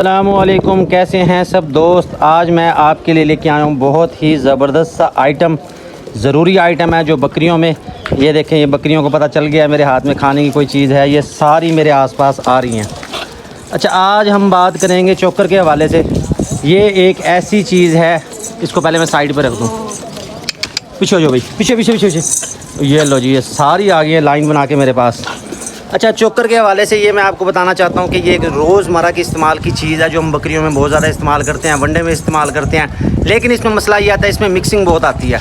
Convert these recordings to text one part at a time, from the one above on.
अस्सलामुअलैकुम, कैसे हैं सब दोस्त। आज मैं आपके लिए लेके आया हूँ बहुत ही ज़बरदस्त सा आइटम, ज़रूरी आइटम है जो बकरियों में, ये देखें, ये बकरियों को पता चल गया मेरे हाथ में खाने की कोई चीज़ है, ये सारी मेरे आसपास आ रही हैं। अच्छा, आज हम बात करेंगे चोकर के हवाले से। ये एक ऐसी चीज़ है, इसको पहले मैं साइड पर रख दूँ। पीछे हो जाओ भाई, पीछे पीछे पीछे पीछे। ये लो जी, ये सारी आ गई है लाइन बना के मेरे पास। अच्छा, चोकर के हवाले से ये मैं आपको बताना चाहता हूँ कि ये एक रोज़मर्रा की इस्तेमाल की चीज़ है जो हम बकरियों में बहुत ज़्यादा इस्तेमाल करते हैं, वनडे में इस्तेमाल करते हैं। लेकिन इसमें मसला ये आता है, इसमें मिक्सिंग बहुत आती है।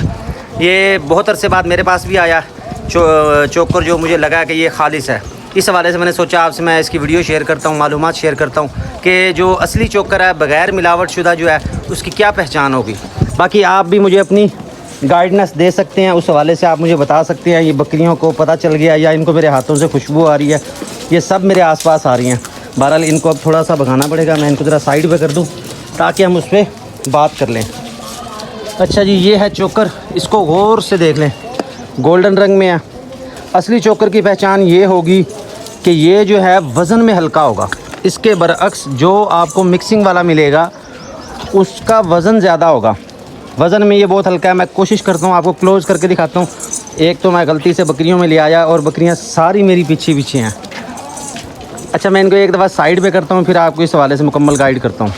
ये बहुत अरसे बाद मेरे पास भी आया चोकर, जो मुझे लगा कि ये खालिस है। इस हवाले से मैंने सोचा आपसे मैं इसकी वीडियो शेयर करता हूँ, मालूमात शेयर करता हूँ कि जो असली चोकर है, बग़ैर मिलावट शुदा जो है, उसकी क्या पहचान होगी। बाकी आप भी मुझे अपनी गाइडेंस दे सकते हैं, उस हवाले से आप मुझे बता सकते हैं ये बकरियों को पता चल गया या इनको मेरे हाथों से खुशबू आ रही है। ये सब मेरे आसपास आ रही हैं। बहरहाल इनको अब थोड़ा सा भगाना पड़ेगा, मैं इनको ज़रा साइड पे कर दूं ताकि हम उस पर बात कर लें। अच्छा जी, ये है चोकर, इसको गौर से देख लें, गोल्डन रंग में है। असली चोकर की पहचान ये होगी कि ये जो है वज़न में हल्का होगा। इसके बरअक्स जो आपको मिक्सिंग वाला मिलेगा उसका वज़न ज़्यादा होगा। वज़न में ये बहुत हल्का है। मैं कोशिश करता हूँ आपको क्लोज़ करके दिखाता हूँ। एक तो मैं गलती से बकरियों में ले आया और बकरियाँ सारी मेरी पीछे पीछे हैं। अच्छा, मैं इनको एक दफ़ा साइड पे करता हूँ, फिर आपको इस हवाले से मुकम्मल गाइड करता हूँ।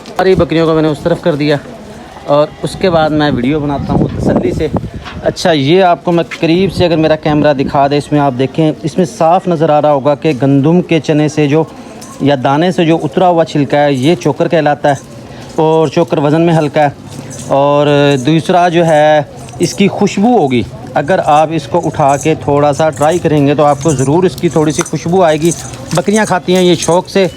सारी बकरियों को मैंने उस तरफ कर दिया और उसके बाद मैं वीडियो बनाता हूँ तसल्ली से। अच्छा, ये आपको मैं करीब से अगर मेरा कैमरा दिखा दे, इसमें आप देखें, इसमें साफ़ नज़र आ रहा होगा कि गंदम के चने से जो या दाने से जो उतरा हुआ छिलका है, ये चोकर कहलाता है। और चोकर वज़न में हल्का है। और दूसरा जो है, इसकी खुशबू होगी। अगर आप इसको उठा के थोड़ा सा ट्राई करेंगे तो आपको ज़रूर इसकी थोड़ी सी खुशबू आएगी। बकरियां खाती हैं ये शौक़ से,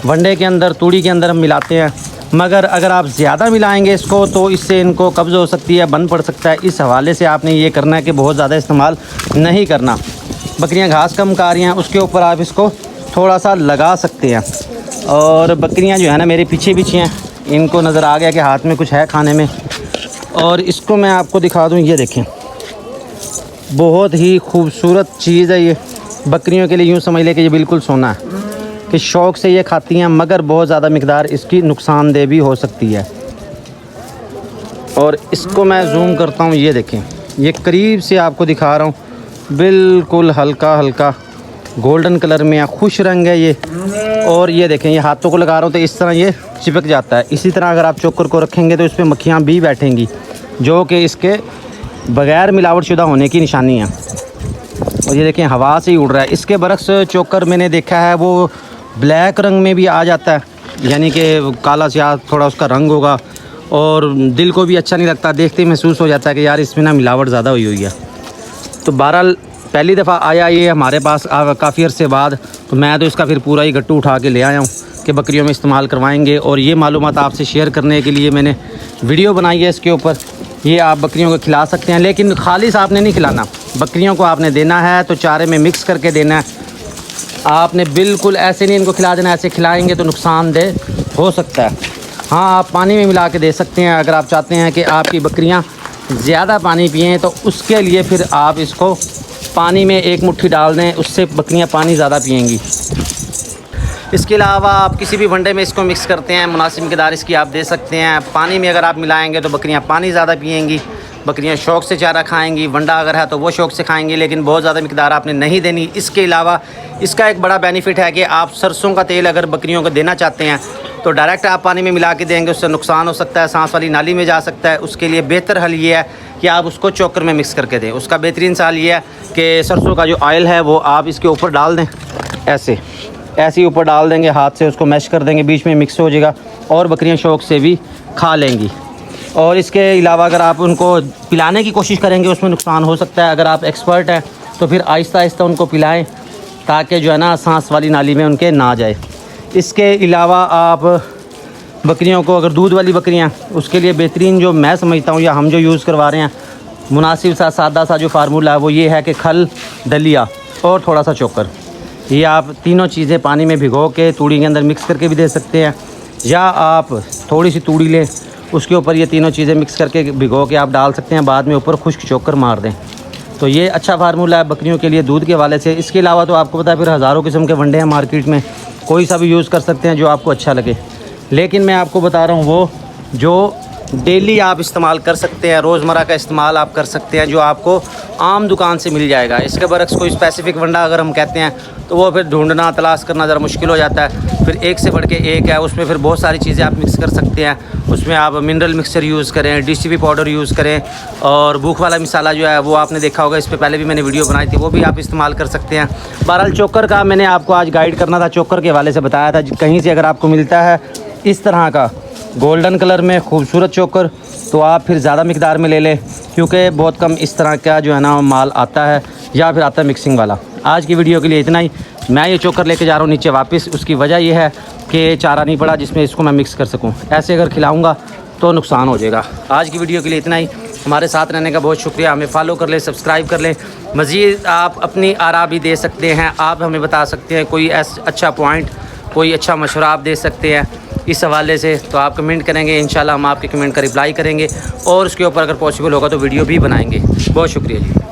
वनडे के अंदर, तूड़ी के अंदर हम मिलाते हैं। मगर अगर आप ज़्यादा मिलाएंगे इसको तो इससे इनको कब्ज़ हो सकती है, बंद पड़ सकता है। इस हवाले से आपने ये करना है कि बहुत ज़्यादा इस्तेमाल नहीं करना। बकरियाँ घास कम खा रही हैं, उसके ऊपर आप इसको थोड़ा सा लगा सकते हैं। और बकरियाँ जो है ना मेरे पीछे पीछे हैं, इनको नज़र आ गया कि हाथ में कुछ है खाने में। और इसको मैं आपको दिखा दूं, ये देखें, बहुत ही खूबसूरत चीज़ है ये। बकरियों के लिए यूँ समझ लें कि ये बिल्कुल सोना है, कि शौक़ से ये खाती हैं, मगर बहुत ज़्यादा मिकदार इसकी नुकसानदेह भी हो सकती है। और इसको मैं जूम करता हूँ, ये देखें, ये करीब से आपको दिखा रहा हूँ, बिल्कुल हल्का हल्का गोल्डन कलर में है, खुश रंग है ये। और ये देखें, ये हाथों को लगा रहा हूँ तो इस तरह ये चिपक जाता है। इसी तरह अगर आप चोकर को रखेंगे तो इस पर मक्खियाँ भी बैठेंगी, जो कि इसके बग़ैर मिलावट शुदा होने की निशानी है। और ये देखें, हवा से ही उड़ रहा है। इसके बरक्स चोकर मैंने देखा है वो ब्लैक रंग में भी आ जाता है, यानी कि काला स्याह थोड़ा उसका रंग होगा। और दिल को भी अच्छा नहीं लगता, देखते ही महसूस हो जाता है कि यार इसमें ना मिलावट ज़्यादा हुई हुई है। तो बहरहाल पहली दफ़ा आया ये हमारे पास काफ़ी अरसे बाद, तो मैं तो इसका फिर पूरा ही गट्टू उठा के ले आया हूँ कि बकरियों में इस्तेमाल करवाएंगे। और ये मालूमात आपसे शेयर करने के लिए मैंने वीडियो बनाई है इसके ऊपर। ये आप बकरियों को खिला सकते हैं, लेकिन खालिस आपने नहीं खिलाना। बकरियों को आपने देना है तो चारे में मिक्स करके देना है। आपने बिल्कुल ऐसे नहीं इनको खिला देना, ऐसे खिलाएँगे तो नुकसानदेह हो सकता है। हाँ, आप पानी में मिला के दे सकते हैं। अगर आप चाहते हैं कि आपकी बकरियाँ ज़्यादा पानी पिएँ तो उसके लिए फिर आप इसको पानी में एक मुट्ठी डाल दें, उससे बकरियां पानी ज़्यादा पिएंगी। इसके अलावा आप किसी भी वनडे में इसको मिक्स करते हैं, मुनासिब मिक़दार इसकी आप दे सकते हैं। पानी में अगर आप मिलाएंगे तो बकरियां पानी ज़्यादा पिएंगी, बकरियां शौक़ से चारा खाएंगी। वंडा अगर है तो वो शौक़ से खाएंगी, लेकिन बहुत ज़्यादा मिक़दार आपने नहीं देनी। इसके अलावा इसका एक बड़ा बेनिफिट है कि आप सरसों का तेल अगर बकरियों को देना चाहते हैं तो डायरेक्ट आप पानी में मिला के देंगे, उससे नुकसान हो सकता है, सांस वाली नाली में जा सकता है। उसके लिए बेहतर हल ये है कि आप उसको चोकर में मिक्स करके दें। उसका बेहतरीन साल ये है कि सरसों का जो ऑयल है वो आप इसके ऊपर डाल दें, ऐसे ही ऊपर डाल देंगे, हाथ से उसको मैश कर देंगे, बीच में मिक्स हो जाएगा और बकरियां शौक़ से भी खा लेंगी। और इसके अलावा अगर आप उनको पिलाने की कोशिश करेंगे उसमें नुकसान हो सकता है। अगर आप एक्सपर्ट हैं तो फिर आहिस्ता आहिस्ता उनको पिलाएँ, ताकि जो है ना सांस वाली नाली में उनके ना जाए। इसके अलावा आप बकरियों को, अगर दूध वाली बकरियां, उसके लिए बेहतरीन जो मैं समझता हूँ या हम जो यूज़ करवा रहे हैं, मुनासिब सा सादा सा जो फार्मूला है वो ये है कि खल, दलिया और थोड़ा सा चोकर, ये आप तीनों चीज़ें पानी में भिगो के तूड़ी के अंदर मिक्स करके भी दे सकते हैं। या आप थोड़ी सी तूड़ी लें, उसके ऊपर ये तीनों चीज़ें मिक्स करके भिगो के आप डाल सकते हैं, बाद में ऊपर खुश्क चोकर मार दें। तो ये अच्छा फार्मूला है बकरियों के लिए दूध के हवाले से। इसके अलावा तो आपको पता है फिर हज़ारों किस्म के वनडे हैं मार्केट में, कोई सा भी यूज़ कर सकते हैं जो आपको अच्छा लगे। लेकिन मैं आपको बता रहा हूँ वो जो डेली आप इस्तेमाल कर सकते हैं, रोज़मर्रा का इस्तेमाल आप कर सकते हैं, जो आपको आम दुकान से मिल जाएगा। इसके बरक्स कोई स्पेसिफ़िक वंडा अगर हम कहते हैं तो वो फिर ढूंढना तलाश करना ज़रा मुश्किल हो जाता है। फिर एक से बढ़ के एक है, उसमें फिर बहुत सारी चीज़ें आप मिक्स कर सकते हैं। उसमें आप मिनरल मिक्सचर यूज़ करें, DCP पाउडर यूज़ करें, और भूख वाला मसाला जो है वो आपने देखा होगा, इस पर पहले भी मैंने वीडियो बनाई थी, वो भी आप इस्तेमाल कर सकते हैं। बहरहाल चोकर का मैंने आपको आज गाइड करना था, चोकर के हवाले से बताया था। कहीं से अगर आपको मिलता है इस तरह का गोल्डन कलर में खूबसूरत चोकर तो आप फिर ज़्यादा मिकदार में ले लें, क्योंकि बहुत कम इस तरह का जो है ना माल आता है, या फिर आता है मिक्सिंग वाला। आज की वीडियो के लिए इतना ही। मैं ये चोकर लेके जा रहा हूँ नीचे वापस। उसकी वजह यह है कि चारा नहीं पड़ा जिसमें इसको मैं मिक्स कर सकूँ। ऐसे अगर खिलाऊँगा तो नुकसान हो जाएगा। आज की वीडियो के लिए इतना ही। हमारे साथ रहने का बहुत शुक्रिया। हमें फॉलो कर लें, सब्सक्राइब कर लें। मज़ीद आप अपनी आरा भी दे सकते हैं, आप हमें बता सकते हैं कोई अच्छा पॉइंट, कोई अच्छा मशवरा आप दे सकते हैं इस हवाले से, तो आप कमेंट करेंगे। इंशाल्लाह हम आपके कमेंट का रिप्लाई करेंगे और उसके ऊपर अगर पॉसिबल होगा तो वीडियो भी बनाएंगे। बहुत शुक्रिया जी।